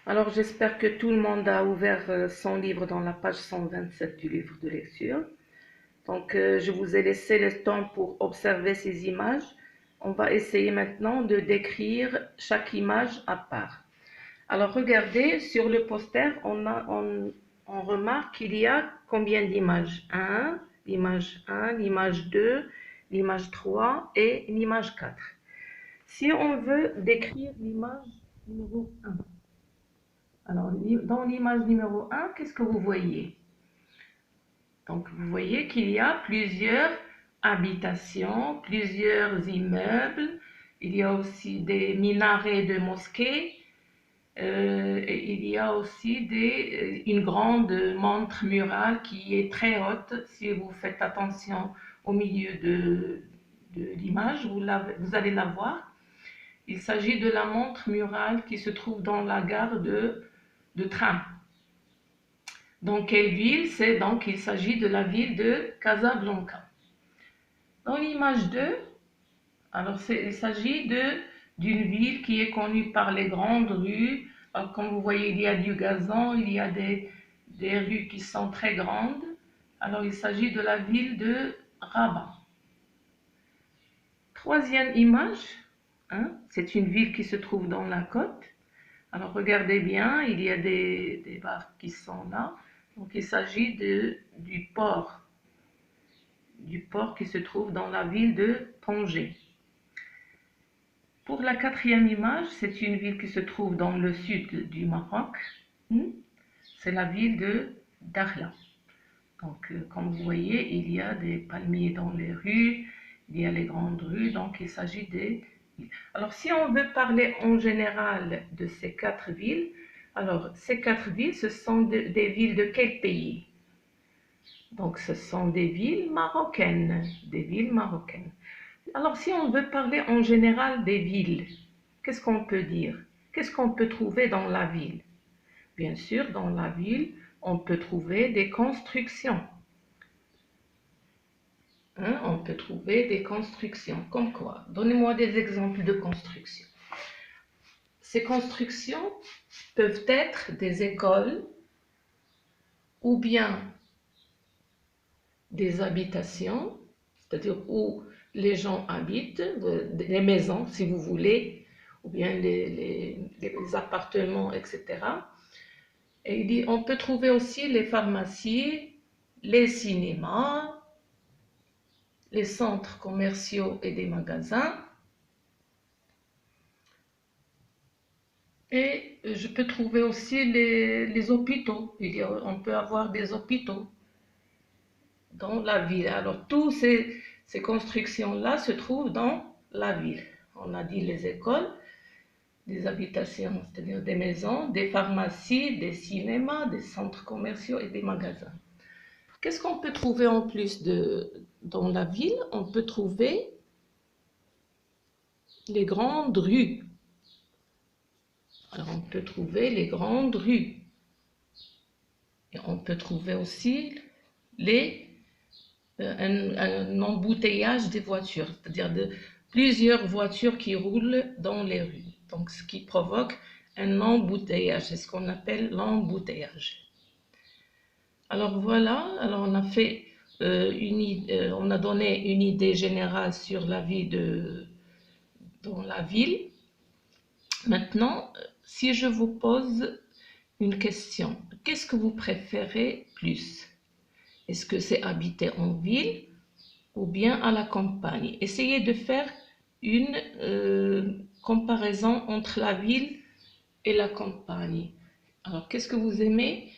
Alors, j'espère que tout le monde a ouvert son livre dans la page 127 du livre de lecture. Donc, je vous ai laissé le temps pour observer ces images. On va essayer maintenant de décrire chaque image à part. Alors, regardez, sur le poster, on remarque qu'il y a combien d'images? L'image 1, l'image 2, l'image 3 et l'image 4. Si on veut décrire l'image numéro 1, alors, dans l'image numéro 1, qu'est-ce que vous voyez? Donc, vous voyez qu'il y a plusieurs habitations, plusieurs immeubles. Il y a aussi des minarets de mosquées. Et il y a aussi une grande montre murale qui est très haute. Si vous faites attention au milieu de l'image, vous allez la voir. Il s'agit de la montre murale qui se trouve dans la gare de train. Dans quelle ville? C'est donc il s'agit de la ville de Casablanca. Dans l'image 2, alors il s'agit d'une ville qui est connue par les grandes rues. Alors, comme vous voyez, il y a du gazon, il y a des rues qui sont très grandes. Alors il s'agit de la ville de Rabat. Troisième image, c'est une ville qui se trouve dans la côte. Alors regardez bien, il y a des barques qui sont là. Donc il s'agit du port qui se trouve dans la ville de Tanger. Pour la quatrième image, c'est une ville qui se trouve dans le sud du Maroc. C'est la ville de Dakhla. Donc comme vous voyez, il y a des palmiers dans les rues, il y a les grandes rues, donc il s'agit des... Alors si on veut parler en général de ces quatre villes, alors ces quatre villes, ce sont des villes de quel pays? Donc ce sont des villes marocaines, des villes marocaines. Alors si on veut parler en général des villes, qu'est-ce qu'on peut dire? Qu'est-ce qu'on peut trouver dans la ville? Bien sûr, dans la ville, on peut trouver des constructions. On peut trouver des constructions. Comme quoi? Donnez-moi des exemples de constructions. Ces constructions peuvent être des écoles ou bien des habitations, c'est-à-dire où les gens habitent, les maisons si vous voulez, ou bien les appartements, etc. Et on peut trouver aussi les pharmacies, les cinémas, les centres commerciaux et des magasins. Et je peux trouver aussi les hôpitaux. On peut avoir des hôpitaux dans la ville. Alors, toutes ces constructions-là se trouvent dans la ville. On a dit les écoles, des habitations, c'est-à-dire des maisons, des pharmacies, des cinémas, des centres commerciaux et des magasins. Qu'est-ce qu'on peut trouver en plus dans la ville? On peut trouver les grandes rues. Alors, on peut trouver les grandes rues. Et on peut trouver aussi un embouteillage des voitures, c'est-à-dire plusieurs voitures qui roulent dans les rues. Donc, ce qui provoque un embouteillage, c'est ce qu'on appelle l'embouteillage. Alors voilà, alors on a fait on a donné une idée générale sur la vie dans la ville. Maintenant, si je vous pose une question, qu'est-ce que vous préférez plus? Est-ce que c'est habiter en ville ou bien à la campagne? Essayez de faire une comparaison entre la ville et la campagne. Alors, qu'est-ce que vous aimez